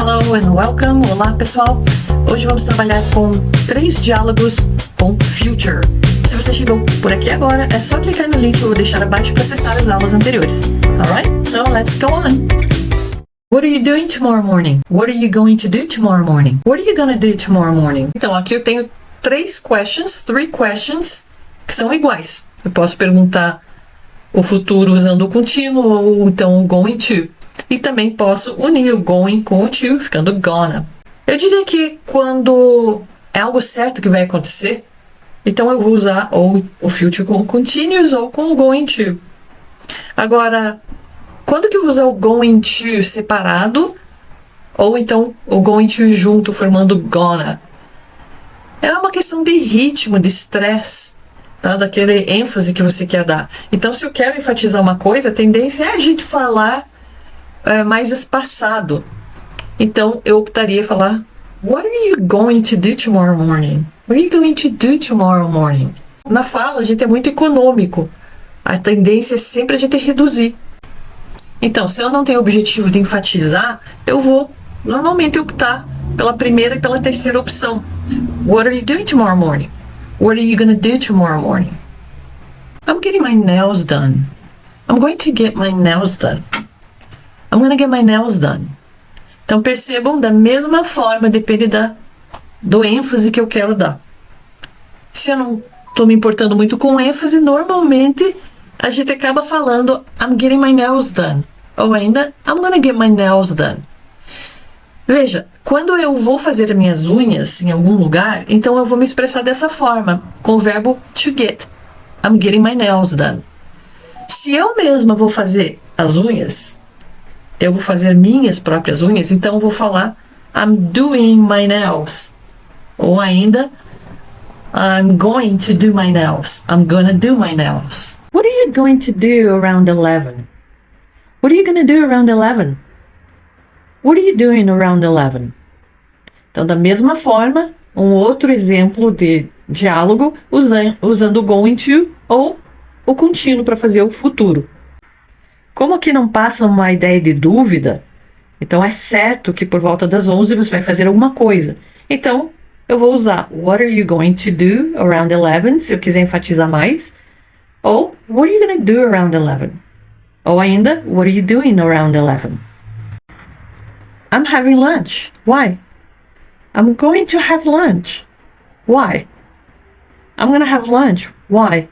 Hello and welcome. Olá, pessoal. Hoje vamos trabalhar com 3 diálogos com future. Se você chegou por aqui agora, é só clicar no link que eu vou deixar abaixo para acessar as aulas anteriores. Alright? So let's go on. What are you doing tomorrow morning? What are you going to do tomorrow morning? What are you gonna do tomorrow morning? Então, aqui eu tenho 3 questions, que são iguais. Eu posso perguntar o futuro usando o contínuo ou então o going to. E também posso unir o going com o to, ficando gonna. Eu diria que quando é algo certo que vai acontecer, então eu vou usar ou o future com o continuous ou com o going to. Agora, quando que eu vou usar o going to separado ou então o going to junto formando gonna? É uma questão de ritmo, de estresse, tá? Daquele ênfase que você quer dar. Então, se eu quero enfatizar uma coisa, a tendência é a gente falar mais espaçado. Então, eu optaria falar What are you going to do tomorrow morning? What are you going to do tomorrow morning? Na fala, a gente é muito econômico. A tendência é sempre a gente reduzir. Então, se eu não tenho o objetivo de enfatizar, eu vou normalmente optar pela primeira e pela terceira opção. What are you doing tomorrow morning? What are you going to do tomorrow morning? I'm getting my nails done. I'm going to get my nails done. I'm going to get my nails done. Então, percebam, da mesma forma, depende do ênfase que eu quero dar. Se eu não estou me importando muito com ênfase, normalmente a gente acaba falando I'm getting my nails done. Ou ainda, I'm going to get my nails done. Veja, quando eu vou fazer as minhas unhas em algum lugar, então eu vou me expressar dessa forma, com o verbo to get. I'm getting my nails done. Se eu mesma vou fazer as unhas, eu vou fazer minhas próprias unhas, então eu vou falar I'm doing my nails. Ou ainda, I'm going to do my nails. I'm gonna do my nails. What are you going to do around 11? What are you gonna do around 11? What are you doing around 11? Então, da mesma forma, um outro exemplo de diálogo usando o going to ou o contínuo para fazer o futuro. Como aqui não passa uma ideia de dúvida, então é certo que por volta das 11 você vai fazer alguma coisa. Então, eu vou usar What are you going to do around 11, se eu quiser enfatizar mais. Ou What are you going to do around 11? Ou ainda, What are you doing around 11? I'm having lunch. Why? I'm going to have lunch. Why? I'm going to have lunch. Why?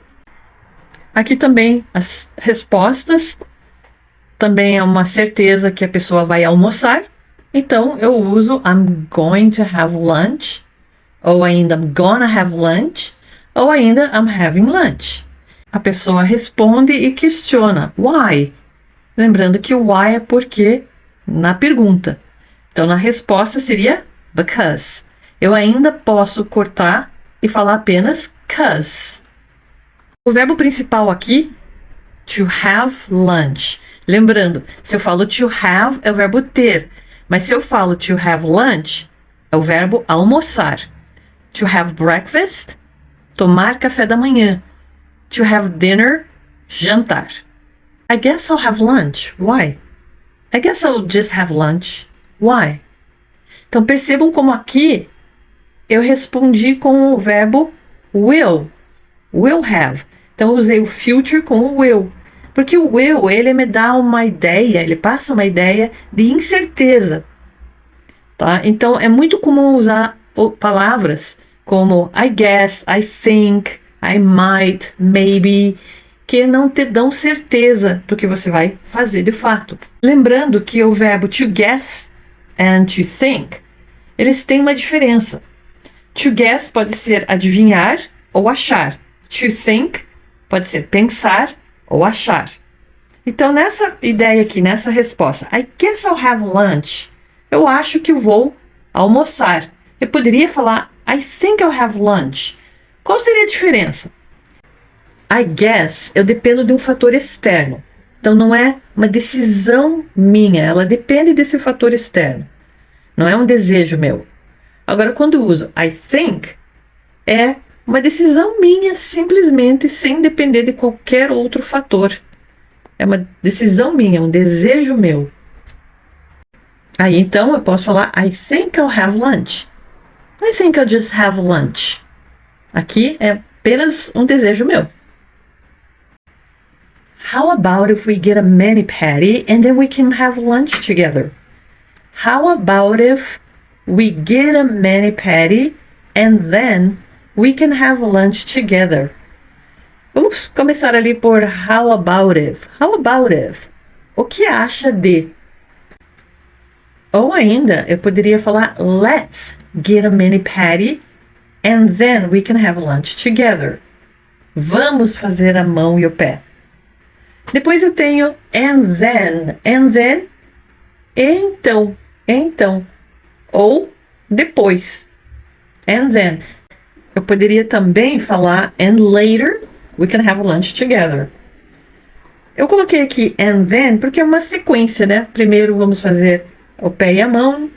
Aqui também as respostas. Também é uma certeza que a pessoa vai almoçar. Então, eu uso I'm going to have lunch. Ou ainda I'm gonna have lunch. Ou ainda I'm having lunch. A pessoa responde e questiona. Why? Lembrando que o why é porque na pergunta. Então, na resposta seria because. Eu ainda posso cortar e falar apenas 'cause. O verbo principal aqui, to have lunch. Lembrando, se eu falo to have, é o verbo ter. Mas se eu falo to have lunch, é o verbo almoçar. To have breakfast, tomar café da manhã. To have dinner, jantar. I guess I'll have lunch. Why? I guess I'll just have lunch. Why? Então, percebam como aqui eu respondi com o verbo will. Will have. Então, eu usei o future com o will. Porque o will, ele me dá uma ideia, ele passa uma ideia de incerteza. Tá? Então, é muito comum usar palavras como I guess, I think, I might, maybe, que não te dão certeza do que você vai fazer de fato. Lembrando que o verbo to guess and to think, eles têm uma diferença. To guess pode ser adivinhar ou achar. To think pode ser pensar ou achar. Então, nessa ideia aqui, nessa resposta, I guess I'll have lunch. Eu acho que eu vou almoçar. Eu poderia falar I think I'll have lunch. Qual seria a diferença? I guess, eu dependo de um fator externo. Então, não é uma decisão minha, ela depende desse fator externo. Não é um desejo meu. Agora, quando eu uso I think, é uma decisão minha, simplesmente, sem depender de qualquer outro fator. É uma decisão minha, um desejo meu. Aí então eu posso falar I think I'll have lunch. I think I'll just have lunch. Aqui é apenas um desejo meu. How about if we get a mani-pedi and then we can have lunch together? How about if we get a mani-pedi and then we can have lunch together? Vamos começar ali por how about if. How about if? O que acha de? Ou ainda, eu poderia falar let's get a mani-pedi and then we can have lunch together. Vamos fazer a mão e o pé. Depois eu tenho and then, então, ou depois, and then. Eu poderia também falar and later we can have lunch together. Eu coloquei aqui and then porque é uma sequência, né? Primeiro vamos fazer o pé e a mão,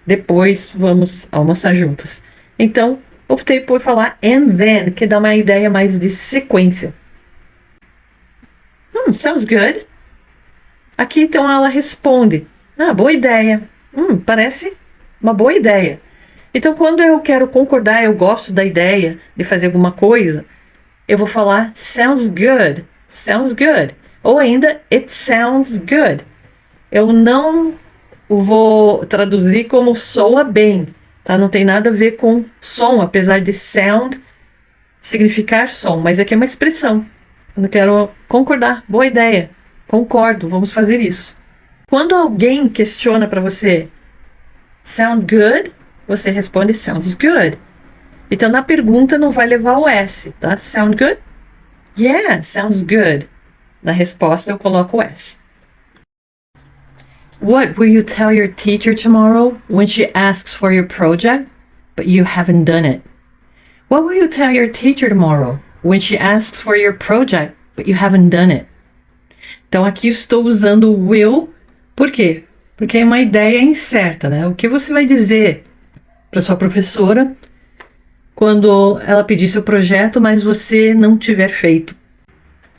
depois vamos almoçar juntos. Então, optei por falar and then, que dá uma ideia mais de sequência. Sounds good. Aqui então ela responde, boa ideia. Parece uma boa ideia. Então quando eu quero concordar, eu gosto da ideia de fazer alguma coisa, eu vou falar sounds good, sounds good. Ou ainda it sounds good. Eu não vou traduzir como soa bem, tá? Não tem nada a ver com som, apesar de sound significar som, mas aqui é uma expressão. Eu quero concordar, boa ideia, concordo, vamos fazer isso. Quando alguém questiona para você, sound good? Você responde sounds good. Então na pergunta não vai levar o S, tá? Sound good? Yeah, sounds good. Na resposta eu coloco o S. What will you tell your teacher tomorrow when she asks for your project, but you haven't done it? What will you tell your teacher tomorrow when she asks for your project, but you haven't done it? Então aqui estou usando o will, por quê? Porque é uma ideia incerta, né? O que você vai dizer para sua professora quando ela pedir seu projeto, mas você não tiver feito?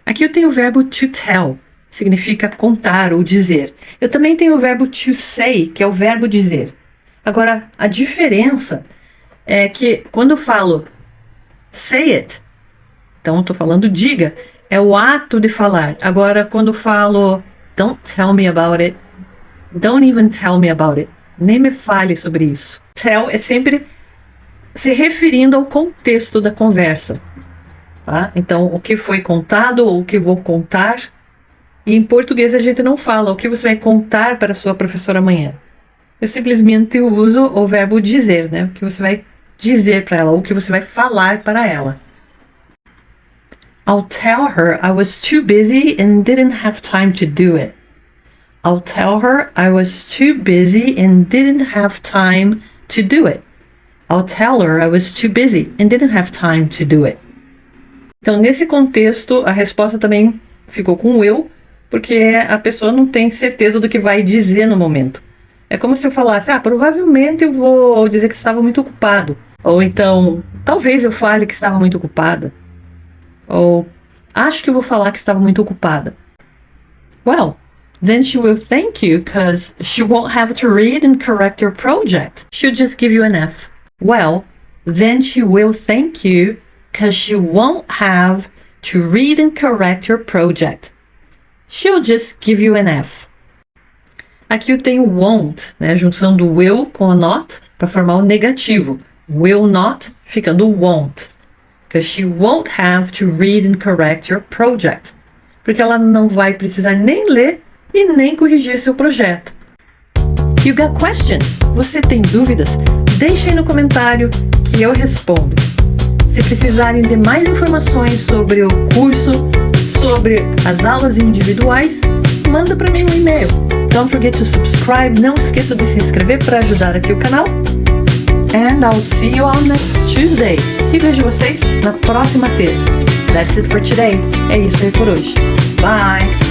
Aqui eu tenho o verbo to tell, significa contar ou dizer. Eu também tenho o verbo to say, que é o verbo dizer. Agora, a diferença é que quando eu falo say it, então eu estou falando diga, é o ato de falar. Agora, quando eu falo don't tell me about it, don't even tell me about it, nem me fale sobre isso. Tell é sempre se referindo ao contexto da conversa. Tá? Então, o que foi contado ou o que vou contar. E em português a gente não fala o que você vai contar para a sua professora amanhã. Eu simplesmente uso o verbo dizer, né? O que você vai dizer para ela, ou o que você vai falar para ela. I'll tell her I was too busy and didn't have time to do it. I'll tell her I was too busy and didn't have time to do it. I'll tell her I was too busy and didn't have time to do it. Então, nesse contexto, a resposta também ficou com will, porque a pessoa não tem certeza do que vai dizer no momento. É como se eu falasse, provavelmente eu vou dizer que estava muito ocupado. Ou então, talvez eu fale que estava muito ocupada. Ou, acho que eu vou falar que estava muito ocupada. Well, then she will thank you because she won't have to read and correct your project. She'll just give you an F. Well, then she will thank you because she won't have to read and correct your project. She'll just give you an F. Aqui eu tenho won't, né? A junção do will com a not para formar o negativo. Will not ficando won't. Because she won't have to read and correct your project. Porque ela não vai precisar nem ler e nem corrigir seu projeto. You got questions? Você tem dúvidas? Deixe aí no comentário que eu respondo. Se precisarem de mais informações sobre o curso, sobre as aulas individuais, manda para mim um e-mail. Don't forget to subscribe. Não esqueça de se inscrever para ajudar aqui o canal. And I'll see you all next Tuesday. E vejo vocês na próxima terça. That's it for today. É isso aí por hoje. Bye!